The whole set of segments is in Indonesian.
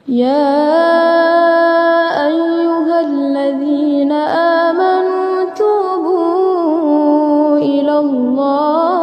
يا أيها الذين آمنوا توبوا إلى الله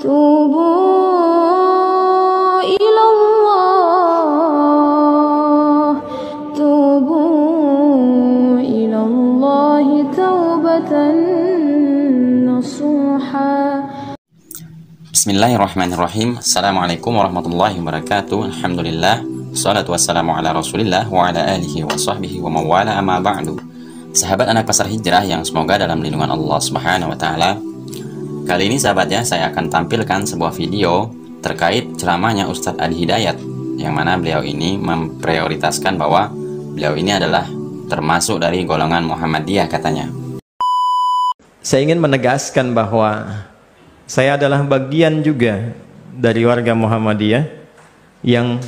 توبوا إلى الله توبوا إلى الله توبة نصوحا. Bismillahirrahmanirrahim. Assalamualaikum warahmatullahi wabarakatuh. Alhamdulillah, wassalatu wassalamu ala rasulillah wa ala alihi wa sahbihi wa mawala amma ba'du. Sahabat anak pasar hijrah yang semoga dalam lindungan Allah subhanahu wa ta'ala, kali ini sahabatnya saya akan tampilkan sebuah video terkait ceramahnya Ustadz Adi Hidayat, yang mana beliau ini memprioritaskan bahwa beliau ini adalah termasuk dari golongan Muhammadiyah katanya. Saya ingin menegaskan bahwa saya adalah bagian juga dari warga Muhammadiyah yang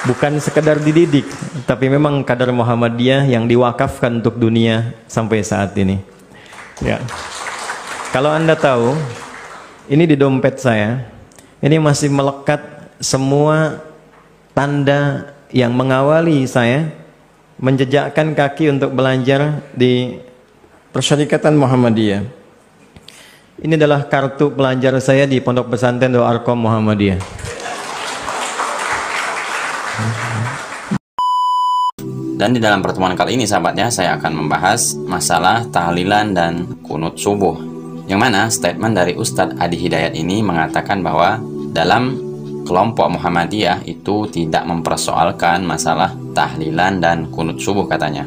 bukan sekedar dididik, tapi memang kadar Muhammadiyah yang diwakafkan untuk dunia sampai saat ini. Ya. Kalau Anda tahu, ini di dompet saya, ini masih melekat semua tanda yang mengawali saya menjejakkan kaki untuk belajar di Persyarikatan Muhammadiyah. Ini adalah kartu pelajar saya di Pondok Pesantren Darul Arqam Muhammadiyah. Dan di dalam pertemuan kali ini sahabatnya, saya akan membahas masalah tahlilan dan kunut subuh, yang mana statement dari Ustadz Adi Hidayat ini mengatakan bahwa dalam kelompok Muhammadiyah itu tidak mempersoalkan masalah tahlilan dan kunut subuh katanya.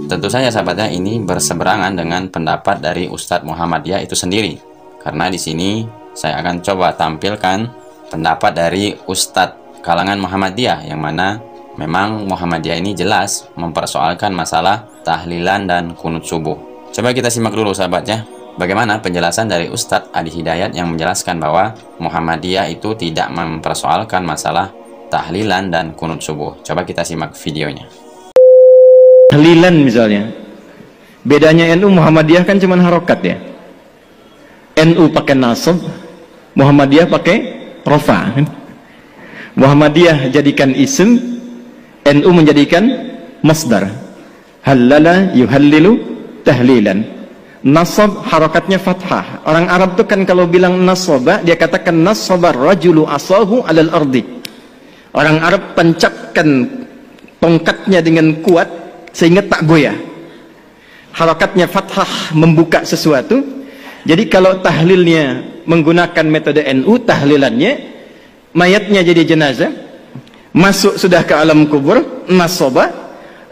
Tentu saja sahabatnya ini berseberangan dengan pendapat dari Ustadz Muhammadiyah itu sendiri, karena di sini saya akan coba tampilkan pendapat dari Ustadz kalangan Muhammadiyah, yang mana memang Muhammadiyah ini jelas mempersoalkan masalah tahlilan dan kunut subuh. Coba kita simak dulu sahabatnya, bagaimana penjelasan dari Ustadz Adi Hidayat yang menjelaskan bahwa Muhammadiyah itu tidak mempersoalkan masalah tahlilan dan kunut subuh. Coba kita simak videonya. Tahlilan misalnya, bedanya NU Muhammadiyah kan cuma harokat ya. NU pakai nasab, Muhammadiyah pakai rofa. Muhammadiyah jadikan isim, NU menjadikan masdar. Halala yuhallilu tahlilan. Nasab harokatnya fathah. Orang Arab tuh kan kalau bilang nasaba, dia katakan nasabar rajulu asahu alal ardi. Orang Arab tancapkan tongkatnya dengan kuat sehingga tak goyah. Harokatnya fathah membuka sesuatu. Jadi kalau tahlilnya menggunakan metode NU, tahlilannya mayatnya jadi jenazah, masuk sudah ke alam kubur, nasabah,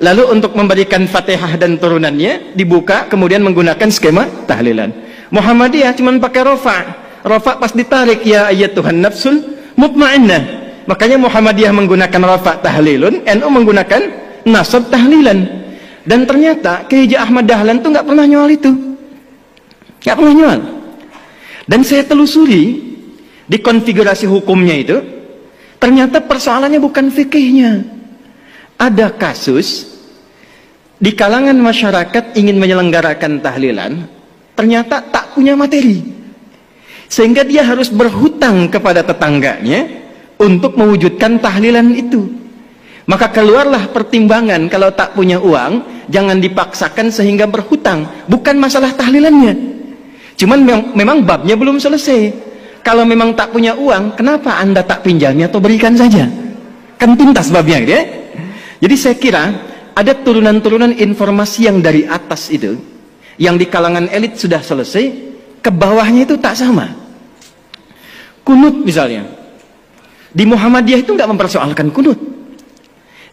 lalu untuk memberikan Fatihah dan turunannya dibuka, kemudian menggunakan skema tahlilan. Muhammadiyah cuma pakai rofa. Rofa pas ditarik, ya ayyatuhan nafsul mutmainnah. Makanya Muhammadiyah menggunakan rofa tahlilun, NU menggunakan nasab tahlilan. Dan ternyata Kiai Haji Ahmad Dahlan tuh nggak pernah nyual itu, nggak pernah nyual. Dan saya telusuri di konfigurasi hukumnya itu, ternyata persoalannya bukan fikihnya. Ada kasus di kalangan masyarakat ingin menyelenggarakan tahlilan, ternyata tak punya materi, sehingga dia harus berhutang kepada tetangganya untuk mewujudkan tahlilan itu. Maka keluarlah pertimbangan, kalau tak punya uang jangan dipaksakan sehingga berhutang. Bukan masalah tahlilannya, cuman memang babnya belum selesai. Kalau memang tak punya uang, kenapa Anda tak pinjami atau berikan saja? Kan tuntas babnya gitu ya. Jadi saya kira ada turunan-turunan informasi yang dari atas itu, yang di kalangan elit sudah selesai, ke bawahnya itu tak sama. Kunut misalnya, di Muhammadiyah itu nggak mempersoalkan kunut.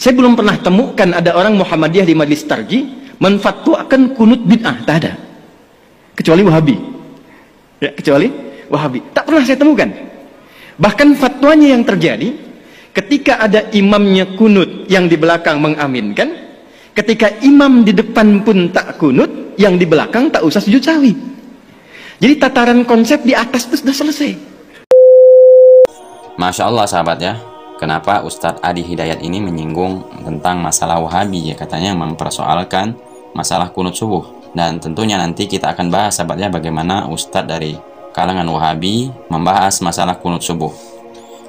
Saya belum pernah temukan ada orang Muhammadiyah di Majelis Tarji menfatwakan kunut bid'ah, tak ada. Kecuali Wahabi. Ya, kecuali Wahabi. Tak pernah saya temukan. Bahkan fatwanya yang terjadi ketika ada imamnya kunut, yang di belakang mengaminkan. Ketika imam di depan pun tak kunut, yang di belakang tak usah sujud sahwi. Jadi tataran konsep di atas itu sudah selesai. Masya Allah sahabat ya, kenapa Ustadz Adi Hidayat ini menyinggung tentang masalah Wahabi ya, katanya mempersoalkan masalah kunut subuh. Dan tentunya nanti kita akan bahas sahabatnya bagaimana Ustadz dari kalangan Wahabi membahas masalah kunut subuh.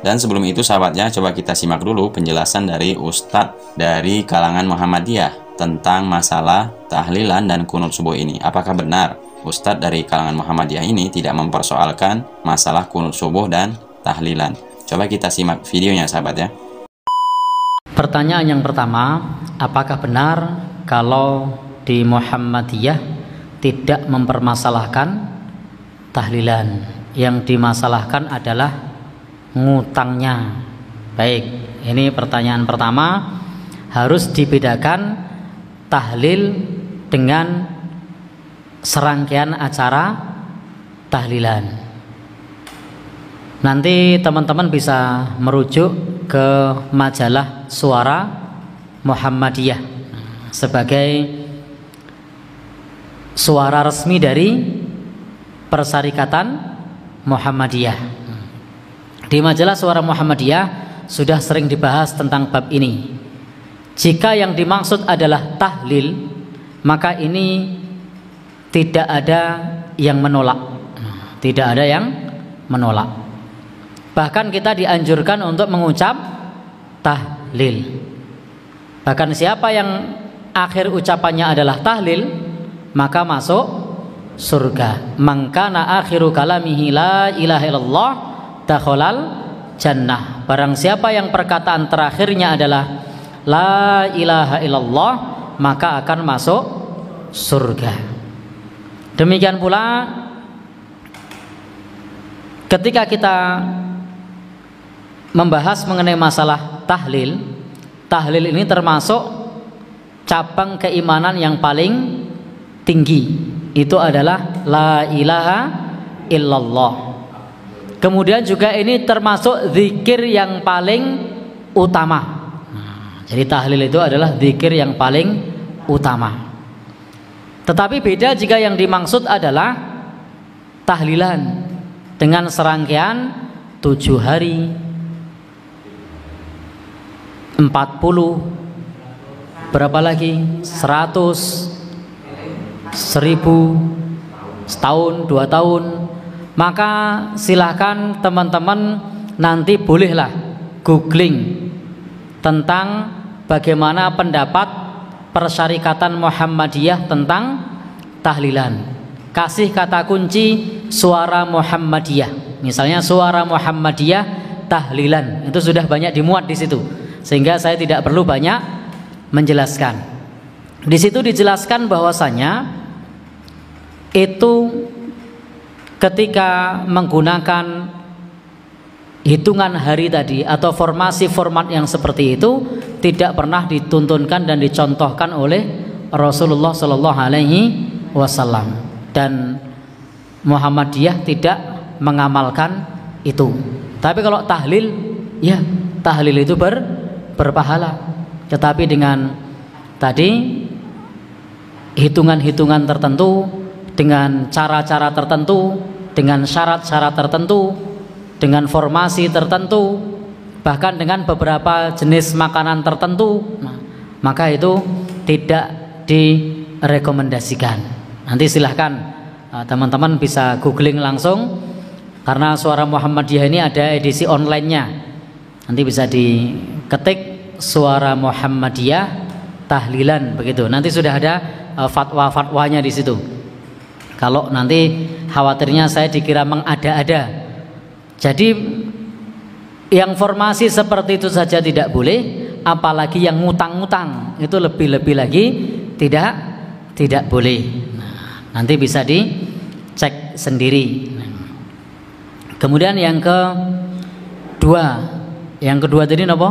Dan sebelum itu sahabatnya, coba kita simak dulu penjelasan dari Ustadz dari kalangan Muhammadiyah tentang masalah tahlilan dan kunut subuh ini. Apakah benar Ustadz dari kalangan Muhammadiyah ini tidak mempersoalkan masalah kunut subuh dan tahlilan? Coba kita simak videonya sahabat ya. Pertanyaan yang pertama, apakah benar kalau di Muhammadiyah tidak mempermasalahkan tahlilan? Yang dimasalahkan adalah ngutangnya. Baik, ini pertanyaan pertama. Harus dibedakan tahlil dengan serangkaian acara tahlilan. Nanti teman-teman bisa merujuk ke majalah Suara Muhammadiyah sebagai suara resmi dari Persyarikatan Muhammadiyah. Di majalah Suara Muhammadiyah sudah sering dibahas tentang bab ini. Jika yang dimaksud adalah tahlil, maka ini tidak ada yang menolak. Tidak ada yang menolak. Bahkan kita dianjurkan untuk mengucap tahlil. Bahkan siapa yang akhir ucapannya adalah tahlil, maka masuk surga. Man kana akhiru kalamihi la ilaha illallah dakhalal jannah. Barang siapa yang perkataan terakhirnya adalah la ilaha illallah, maka akan masuk surga. Demikian pula ketika kita membahas mengenai masalah tahlil, tahlil ini termasuk cabang keimanan yang paling tinggi. Itu adalah la ilaha illallah. Kemudian juga ini termasuk zikir yang paling utama. Jadi tahlil itu adalah zikir yang paling utama. Tetapi beda jika yang dimaksud adalah tahlilan dengan serangkaian 7 hari, 40, berapa lagi? 100, 1000, setahun, 2 tahun. Maka silahkan teman-teman nanti bolehlah googling tentang bagaimana pendapat Persyarikatan Muhammadiyah tentang tahlilan. Kasih kata kunci Suara Muhammadiyah. Misalnya Suara Muhammadiyah tahlilan. Itu sudah banyak dimuat di situ. Sehingga saya tidak perlu banyak menjelaskan. Di situ dijelaskan bahwasanya itu ketika menggunakan hitungan hari tadi atau formasi format yang seperti itu tidak pernah dituntunkan dan dicontohkan oleh Rasulullah Shallallahu Alaihi Wasallam, dan Muhammadiyah tidak mengamalkan itu. Tapi kalau tahlil, ya tahlil itu berpahala, tetapi dengan tadi hitungan-hitungan tertentu, dengan cara-cara tertentu, dengan syarat-syarat tertentu, dengan formasi tertentu, bahkan dengan beberapa jenis makanan tertentu, maka itu tidak direkomendasikan. Nanti silahkan teman-teman bisa googling langsung, karena Suara Muhammadiyah ini ada edisi online-nya. Nanti bisa diketik Suara Muhammadiyah tahlilan begitu. Nanti sudah ada fatwa-fatwanya di situ. Kalau nanti khawatirnya saya dikira mengada-ada. Jadi yang formasi seperti itu saja tidak boleh, apalagi yang ngutang-ngutang itu lebih-lebih lagi tidak boleh. Nanti bisa dicek sendiri. Kemudian yang kedua tadi apa?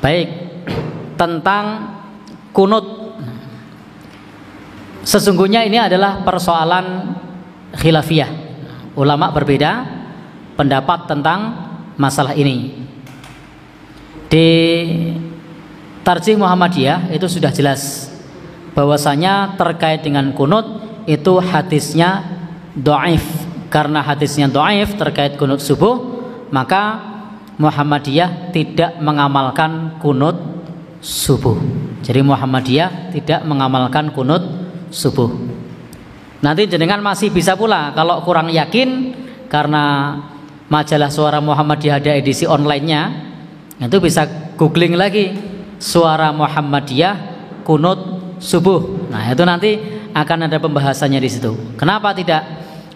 Baik, tentang kunut. Sesungguhnya ini adalah persoalan khilafiyah. Ulama berbeda pendapat tentang masalah ini. Di Tarjih Muhammadiyah itu sudah jelas bahwasanya terkait dengan kunut itu hadisnya dhaif. Karena hadisnya dhaif terkait kunut subuh, maka Muhammadiyah tidak mengamalkan kunut subuh. Jadi Muhammadiyah tidak mengamalkan kunut subuh. Nanti jenengan masih bisa pula kalau kurang yakin karena majalah Suara Muhammadiyah ada edisi online-nya, itu bisa googling lagi Suara Muhammadiyah kunut subuh. Nah, itu nanti akan ada pembahasannya di situ. Kenapa tidak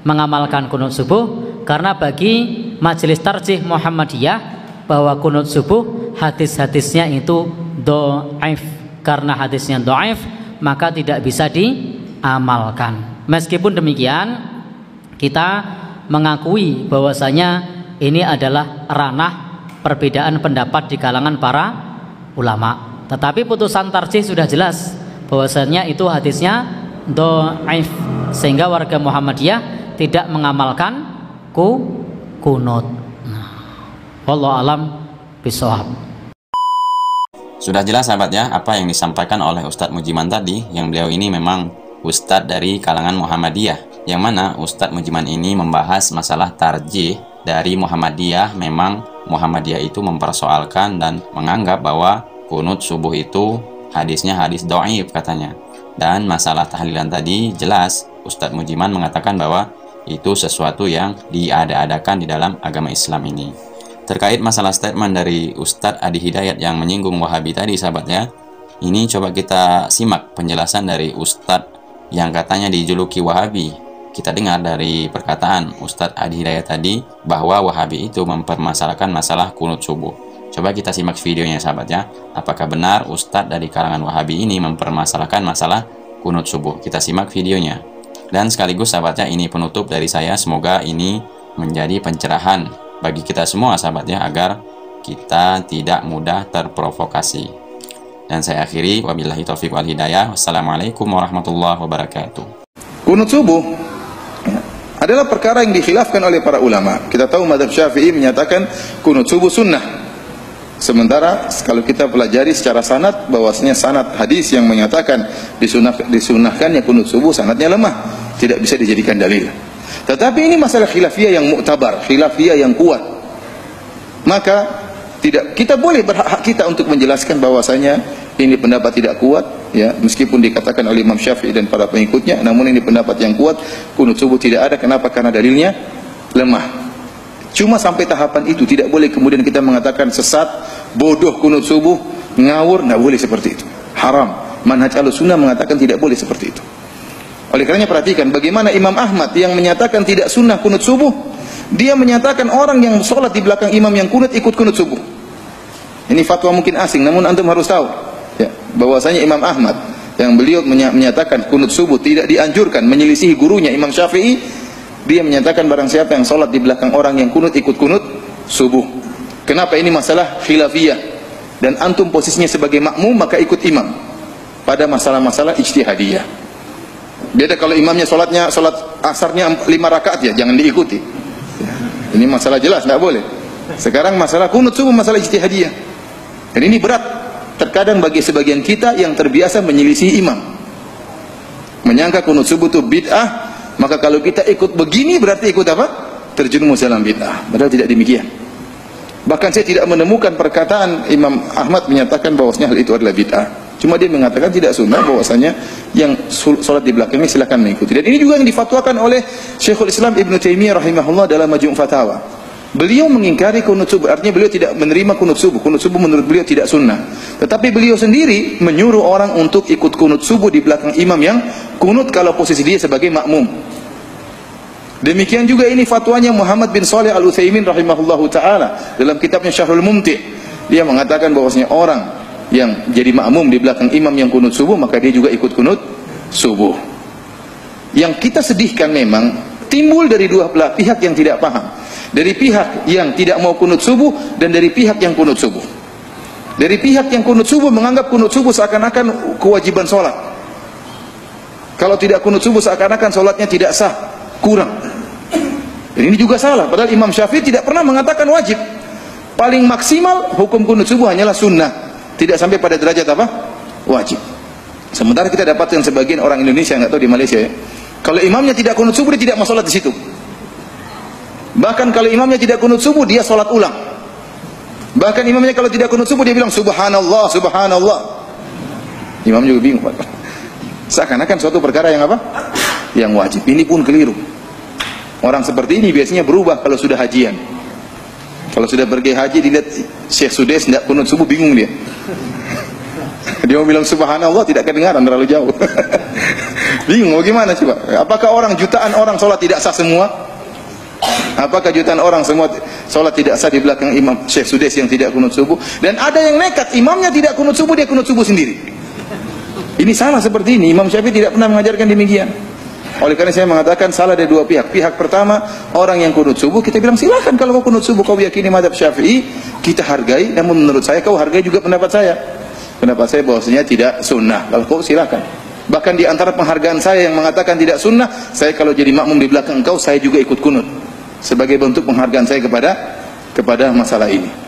mengamalkan kunut subuh? Karena bagi Majelis Tarjih Muhammadiyah bahwa kunut subuh hadis-hadisnya itu dhaif. Karena hadisnya dhaif, maka tidak bisa diamalkan. Meskipun demikian, kita mengakui bahwasanya ini adalah ranah perbedaan pendapat di kalangan para ulama. Tetapi putusan tarjih sudah jelas bahwasanya itu hadisnya dhaif, sehingga warga Muhammadiyah tidak mengamalkan kunut. Wallahu alam bishawab. Sudah jelas sahabat ya apa yang disampaikan oleh Ustadz Mujiman tadi, yang beliau ini memang Ustadz dari kalangan Muhammadiyah, yang mana Ustadz Mujiman ini membahas masalah tarjih dari Muhammadiyah. Memang Muhammadiyah itu mempersoalkan dan menganggap bahwa kunut subuh itu hadisnya hadis dhaif katanya. Dan masalah tahlilan tadi jelas Ustadz Mujiman mengatakan bahwa itu sesuatu yang diada-adakan di dalam agama Islam ini. Terkait masalah statement dari Ustadz Adi Hidayat yang menyinggung Wahabi tadi sahabat ya, ini coba kita simak penjelasan dari Ustadz yang katanya dijuluki Wahabi. Kita dengar dari perkataan Ustadz Adi Hidayat tadi bahwa Wahabi itu mempermasalahkan masalah kunut subuh. Coba kita simak videonya sahabat ya. Apakah benar Ustadz dari kalangan Wahabi ini mempermasalahkan masalah kunut subuh? Kita simak videonya. Dan sekaligus sahabatnya ini penutup dari saya. Semoga ini menjadi pencerahan bagi kita semua sahabat ya, agar kita tidak mudah terprovokasi. Dan saya akhiri, wabillahi taufiq wal hidayah. Wassalamualaikum warahmatullahi wabarakatuh. Kunut subuh adalah perkara yang dikhilafkan oleh para ulama. Kita tahu mazhab Syafi'i menyatakan kunut subuh sunnah. Sementara kalau kita pelajari secara sanad, bahwasanya sanad hadis yang menyatakan disunahkannya kunut subuh, sanadnya lemah, tidak bisa dijadikan dalil. Tetapi ini masalah khilafiyah yang muktabar, khilafiyah yang kuat. Maka tidak, kita boleh berhak kita untuk menjelaskan bahwasanya ini pendapat tidak kuat, ya, meskipun dikatakan oleh Imam Syafi'i dan para pengikutnya, namun ini pendapat yang kuat, kunut subuh tidak ada. Kenapa? Karena dalilnya lemah. Cuma sampai tahapan itu, tidak boleh kemudian kita mengatakan sesat, bodoh kunut subuh, ngawur, tidak boleh seperti itu. Haram. Manhaj Ahlussunnah mengatakan tidak boleh seperti itu. Oleh karenanya perhatikan bagaimana Imam Ahmad yang menyatakan tidak sunnah kunut subuh, dia menyatakan orang yang sholat di belakang imam yang kunut ikut kunut subuh. Ini fatwa mungkin asing, namun antum harus tahu ya, bahwasanya Imam Ahmad yang beliau menyatakan kunut subuh tidak dianjurkan, menyelisihi gurunya Imam Syafi'i, dia menyatakan barang siapa yang sholat di belakang orang yang kunut ikut kunut subuh. Kenapa? Ini masalah khilafiyah, dan antum posisinya sebagai makmum maka ikut imam pada masalah-masalah ijtihadiyah. Beda kalau imamnya sholat asarnya 5 rakaat, ya jangan diikuti. Ini masalah jelas, tidak boleh. Sekarang masalah kunut subuh, masalah ijtihadiyah. Dan ini berat terkadang bagi sebagian kita yang terbiasa menyelisih imam, menyangka kunut subuh itu bid'ah. Maka kalau kita ikut begini berarti ikut apa? Terjerumus dalam bid'ah. Padahal tidak demikian. Bahkan saya tidak menemukan perkataan Imam Ahmad menyatakan bahwasanya hal itu adalah bid'ah. Cuma dia mengatakan tidak sunnah, bahwasanya yang sholat di belakangnya silakan mengikuti. Dan ini juga yang difatwakan oleh Syekhul Islam Ibn Taimiyah rahimahullah dalam Majmu' Fatawa. Beliau mengingkari kunut subuh, artinya beliau tidak menerima kunut subuh. Kunut subuh menurut beliau tidak sunnah. Tetapi beliau sendiri menyuruh orang untuk ikut kunut subuh di belakang imam yang kunut kalau posisi dia sebagai makmum. Demikian juga ini fatwanya Muhammad bin Shalih Al-Utsaimin rahimahullahu taala dalam kitabnya Syarhul Mumti'. Dia mengatakan bahwasanya orang yang jadi makmum di belakang imam yang kunut subuh, maka dia juga ikut kunut subuh. Yang kita sedihkan memang timbul dari dua belah pihak yang tidak paham. Dari pihak yang tidak mau kunut subuh dan dari pihak yang kunut subuh. Dari pihak yang kunut subuh menganggap kunut subuh seakan-akan kewajiban sholat. Kalau tidak kunut subuh seakan-akan sholatnya tidak sah, kurang. Dan ini juga salah. Padahal Imam Syafi'i tidak pernah mengatakan wajib. Paling maksimal hukum kunut subuh hanyalah sunnah, tidak sampai pada derajat apa? Wajib. Sementara kita dapatkan sebagian orang Indonesia, nggak tahu di Malaysia ya, kalau imamnya tidak kunut subuh dia tidak mau sholat di situ. Bahkan kalau imamnya tidak kunut subuh dia sholat ulang. Bahkan imamnya kalau tidak kunut subuh dia bilang subhanallah, subhanallah. Imam juga bingung. Seakan-akan suatu perkara yang apa? Yang wajib. Ini pun keliru. Orang seperti ini biasanya berubah kalau sudah hajian. Kalau sudah pergi haji dilihat Syekh Sudais tidak kunut subuh, bingung dia. Dia mau bilang subhanallah tidak kedengaran, terlalu jauh. Bingung bagaimana coba? Apakah orang jutaan orang sholat tidak sah semua? Apakah jutaan orang semua sholat tidak sah di belakang Imam Syekh Sudais yang tidak kunut subuh? Dan ada yang nekat, imamnya tidak kunut subuh, dia kunut subuh sendiri. Ini salah seperti ini. Imam Syafi'i tidak pernah mengajarkan demikian. Oleh karena saya mengatakan salah dari dua pihak. Pihak pertama, orang yang kunut subuh, kita bilang silakan kalau kau kunut subuh, kau yakini mazhab Syafi'i, kita hargai. Namun menurut saya kau hargai juga pendapat saya. Pendapat saya bahwasanya tidak sunnah. Kalau kau silakan. Bahkan di antara penghargaan saya yang mengatakan tidak sunnah, saya kalau jadi makmum di belakang engkau, saya juga ikut kunut sebagai bentuk penghargaan saya kepada masalah ini.